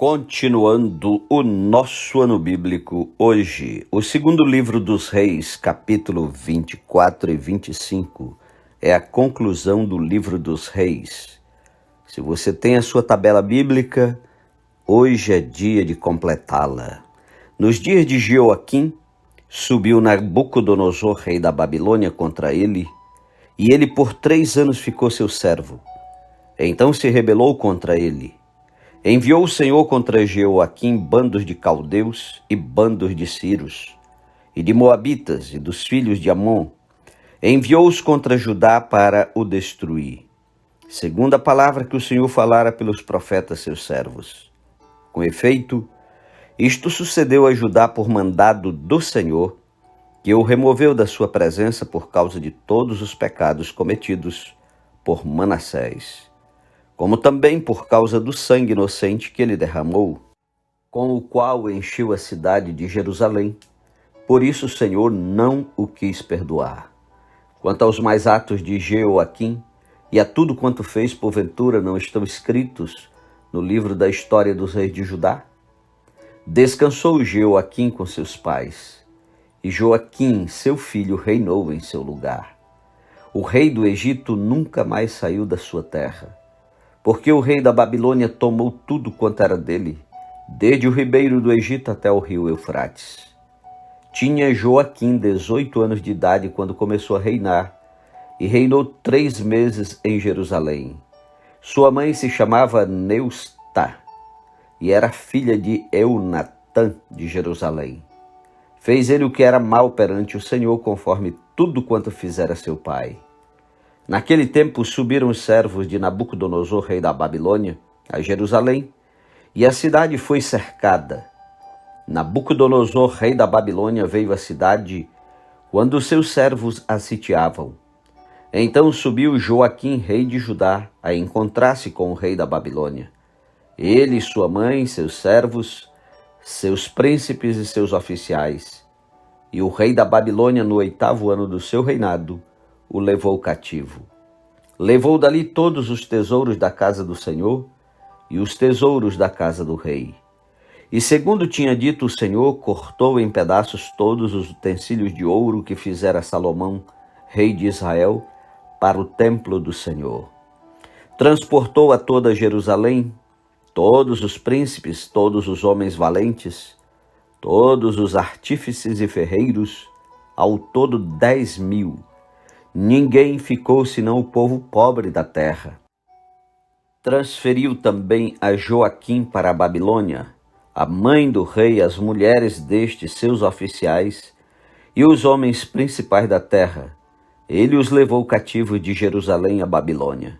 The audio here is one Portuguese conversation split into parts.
Continuando o nosso ano bíblico, hoje, o segundo livro dos Reis, capítulo 24 e 25, é a conclusão do livro dos Reis. Se você tem a sua tabela bíblica, hoje é dia de completá-la. Nos dias de Jeoaquim, subiu Nabucodonosor, rei da Babilônia, contra ele, e ele por 3 anos ficou seu servo. Então se rebelou contra ele. Enviou o Senhor contra Jeoaquim bandos de caldeus e bandos de sírios, e de moabitas e dos filhos de Amon. Enviou-os contra Judá para o destruir, segundo a palavra que o Senhor falara pelos profetas seus servos. Com efeito, isto sucedeu a Judá por mandado do Senhor, que o removeu da sua presença por causa de todos os pecados cometidos por Manassés, como também por causa do sangue inocente que ele derramou, com o qual encheu a cidade de Jerusalém. Por isso o Senhor não o quis perdoar. Quanto aos mais atos de Jeoaquim, e a tudo quanto fez, porventura não estão escritos no livro da história dos reis de Judá? Descansou Jeoaquim com seus pais, e Joaquim, seu filho, reinou em seu lugar. O rei do Egito nunca mais saiu da sua terra, porque o rei da Babilônia tomou tudo quanto era dele, desde o ribeiro do Egito até o rio Eufrates. Tinha Joaquim 18 anos de idade quando começou a reinar, e reinou 3 meses em Jerusalém. Sua mãe se chamava Neustá, e era filha de Eunatã de Jerusalém. Fez ele o que era mal perante o Senhor, conforme tudo quanto fizera seu pai. Naquele tempo subiram os servos de Nabucodonosor, rei da Babilônia, a Jerusalém, e a cidade foi cercada. Nabucodonosor, rei da Babilônia, veio à cidade quando os seus servos a sitiavam. Então subiu Joaquim, rei de Judá, a encontrar-se com o rei da Babilônia. Ele, sua mãe, seus servos, seus príncipes e seus oficiais. E o rei da Babilônia, no 8º ano do seu reinado, o levou cativo. Levou dali todos os tesouros da casa do Senhor e os tesouros da casa do rei. E segundo tinha dito o Senhor, cortou em pedaços todos os utensílios de ouro que fizera Salomão, rei de Israel, para o templo do Senhor. Transportou a toda Jerusalém todos os príncipes, todos os homens valentes, todos os artífices e ferreiros, ao todo 10.000. Ninguém ficou senão o povo pobre da terra. Transferiu também a Joaquim para a Babilônia, a mãe do rei, as mulheres destes seus oficiais e os homens principais da terra. Ele os levou cativos de Jerusalém à Babilônia.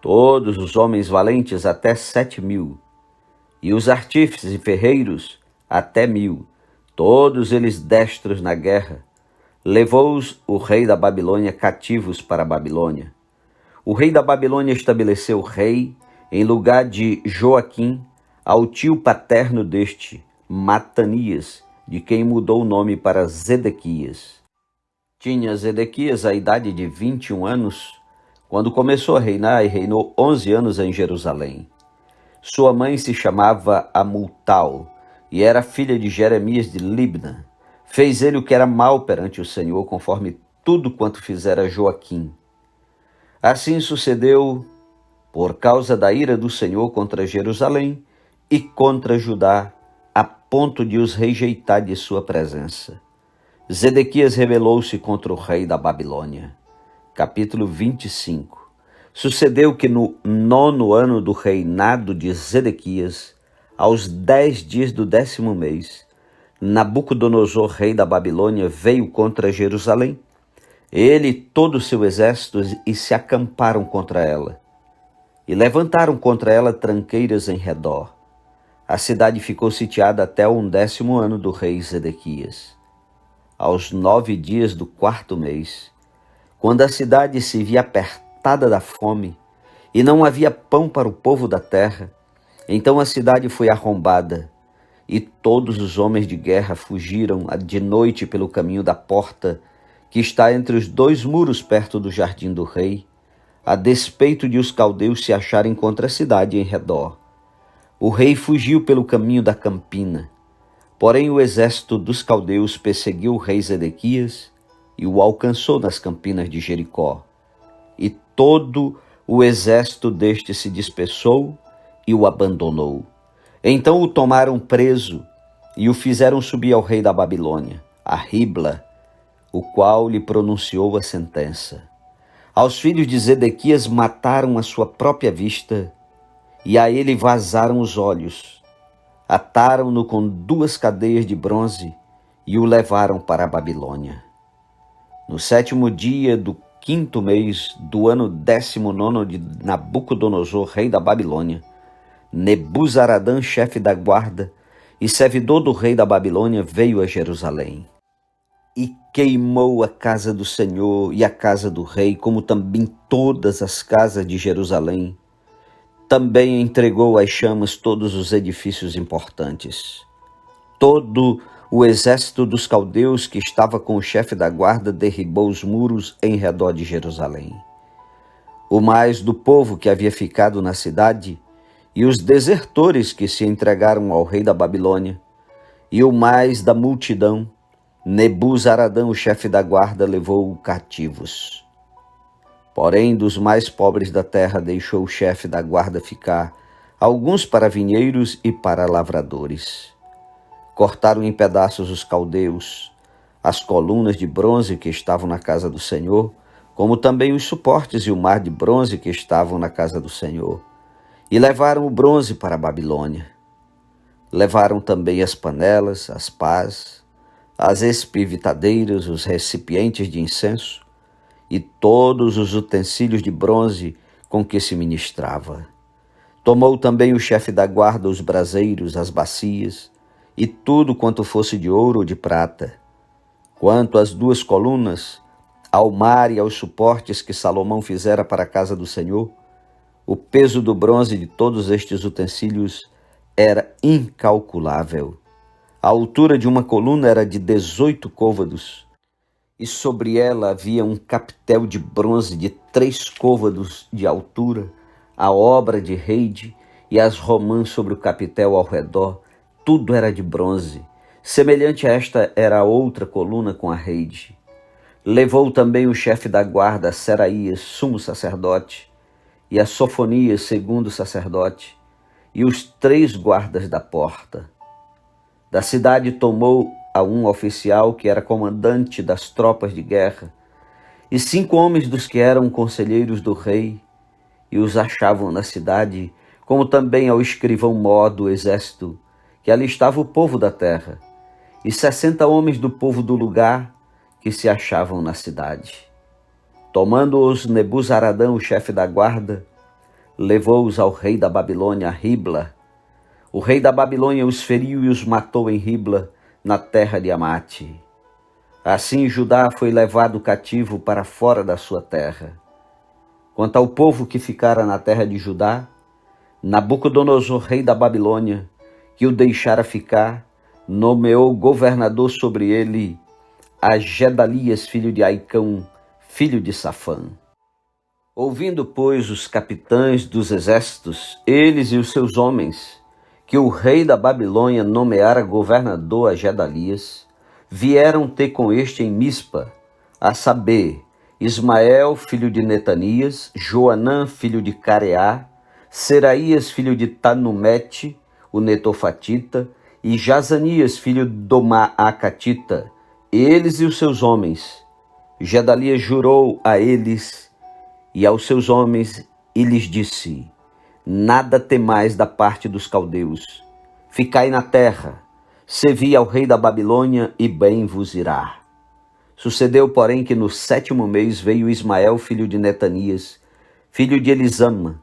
Todos os homens valentes até 7.000, e os artífices e ferreiros até 1.000, todos eles destros na guerra. Levou-os o rei da Babilônia cativos para a Babilônia. O rei da Babilônia estabeleceu rei em lugar de Joaquim ao tio paterno deste, Matanias, de quem mudou o nome para Zedequias. Tinha Zedequias a idade de 21 anos, quando começou a reinar, e reinou 11 anos em Jerusalém. Sua mãe se chamava Amultal, e era filha de Jeremias de Libna. Fez ele o que era mal perante o Senhor, conforme tudo quanto fizera Joaquim. Assim sucedeu, por causa da ira do Senhor contra Jerusalém e contra Judá, a ponto de os rejeitar de sua presença. Zedequias rebelou-se contra o rei da Babilônia. Capítulo 25. Sucedeu que no 9º ano do reinado de Zedequias, aos 10 dias do 10º mês, Nabucodonosor, rei da Babilônia, veio contra Jerusalém, ele e todo o seu exército, e se acamparam contra ela, e levantaram contra ela tranqueiras em redor. A cidade ficou sitiada até o 10º ano do rei Zedequias. Aos 9 dias do 4º mês, quando a cidade se via apertada da fome, e não havia pão para o povo da terra, então a cidade foi arrombada, e todos os homens de guerra fugiram de noite pelo caminho da porta que está entre os 2 muros perto do jardim do rei, a despeito de os caldeus se acharem contra a cidade em redor. O rei fugiu pelo caminho da campina. Porém, o exército dos caldeus perseguiu o rei Zedequias e o alcançou nas campinas de Jericó. E todo o exército deste se dispersou e o abandonou. Então o tomaram preso e o fizeram subir ao rei da Babilônia, a Ribla, o qual lhe pronunciou a sentença. Aos filhos de Zedequias mataram à sua própria vista e a ele vazaram os olhos. Ataram-no com 2 cadeias de bronze e o levaram para a Babilônia. No 7º dia do 5º mês do ano 19º de Nabucodonosor, rei da Babilônia, Nebuzaradã, chefe da guarda e servidor do rei da Babilônia, veio a Jerusalém e queimou a casa do Senhor e a casa do rei, como também todas as casas de Jerusalém. Também entregou às chamas todos os edifícios importantes. Todo o exército dos caldeus que estava com o chefe da guarda derribou os muros em redor de Jerusalém. O mais do povo que havia ficado na cidade e os desertores que se entregaram ao rei da Babilônia, e o mais da multidão, Nebuzaradã, o chefe da guarda, levou cativos. Porém, dos mais pobres da terra deixou o chefe da guarda ficar, alguns para vinheiros e para lavradores. Cortaram em pedaços os caldeus, as colunas de bronze que estavam na casa do Senhor, como também os suportes e o mar de bronze que estavam na casa do Senhor, e levaram o bronze para a Babilônia. Levaram também as panelas, as pás, as espivitadeiras, os recipientes de incenso, e todos os utensílios de bronze com que se ministrava. Tomou também o chefe da guarda os braseiros, as bacias, e tudo quanto fosse de ouro ou de prata. Quanto às 2 colunas, ao mar e aos suportes que Salomão fizera para a casa do Senhor, o peso do bronze de todos estes utensílios era incalculável. A altura de uma coluna era de 18 côvados, e sobre ela havia um capitel de bronze de 3 côvados de altura, a obra de reide e as romãs sobre o capitel ao redor, tudo era de bronze. Semelhante a esta era a outra coluna com a reide. Levou também o chefe da guarda, Seraías, sumo sacerdote, e a Sofonias, segundo sacerdote, e os 3 guardas da porta. Da cidade tomou a um oficial que era comandante das tropas de guerra, e 5 homens dos que eram conselheiros do rei, e os achavam na cidade, como também ao escrivão mor do exército, que ali estava o povo da terra, e 60 homens do povo do lugar que se achavam na cidade. Tomando-os Nebuzaradã, o chefe da guarda, levou-os ao rei da Babilônia, a Ribla. O rei da Babilônia os feriu e os matou em Ribla, na terra de Amate. Assim Judá foi levado cativo para fora da sua terra. Quanto ao povo que ficara na terra de Judá, Nabucodonosor, rei da Babilônia, que o deixara ficar, nomeou governador sobre ele a Gedalias, filho de Aicão, filho de Safã. Ouvindo, pois, os capitães dos exércitos, eles e os seus homens, que o rei da Babilônia nomeara governador a Gedalias, vieram ter com este em Mispa, a saber, Ismael, filho de Netanias, Joanã, filho de Careá, Seraías, filho de Tanumete, o netofatita, e Jazanias, filho do Maacatita, eles e os seus homens. Gedalias jurou a eles e aos seus homens e lhes disse: nada temais da parte dos caldeus. Ficai na terra, servi ao rei da Babilônia e bem vos irá. Sucedeu, porém, que no 7º mês veio Ismael, filho de Netanias, filho de Elisama,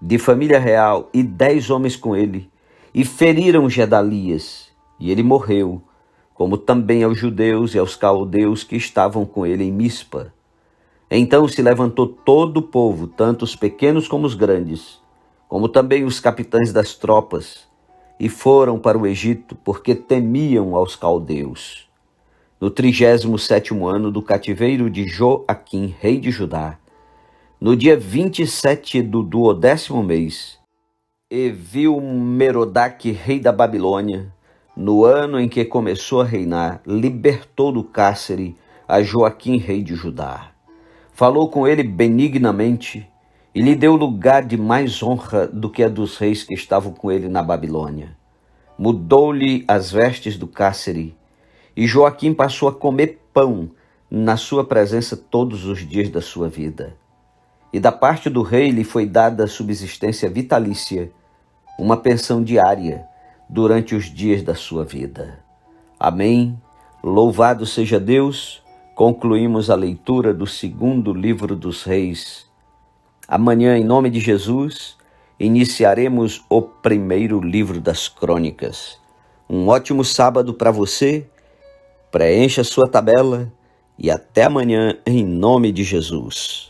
de família real, e 10 homens com ele, e feriram Gedalias, e ele morreu, como também aos judeus e aos caldeus que estavam com ele em Mispa. Então se levantou todo o povo, tanto os pequenos como os grandes, como também os capitães das tropas, e foram para o Egito, porque temiam aos caldeus. No 37º ano do cativeiro de Joaquim, rei de Judá, no dia 27 do 12º mês, Evil-Merodach, rei da Babilônia, no ano em que começou a reinar, libertou do cárcere a Joaquim, rei de Judá. Falou com ele benignamente e lhe deu lugar de mais honra do que a dos reis que estavam com ele na Babilônia. Mudou-lhe as vestes do cárcere e Joaquim passou a comer pão na sua presença todos os dias da sua vida. E da parte do rei lhe foi dada subsistência vitalícia, uma pensão diária durante os dias da sua vida. Amém. Louvado seja Deus. Concluímos a leitura do segundo livro dos Reis. Amanhã, em nome de Jesus, iniciaremos o primeiro livro das Crônicas. Um ótimo sábado para você. Preencha sua tabela e até amanhã, em nome de Jesus.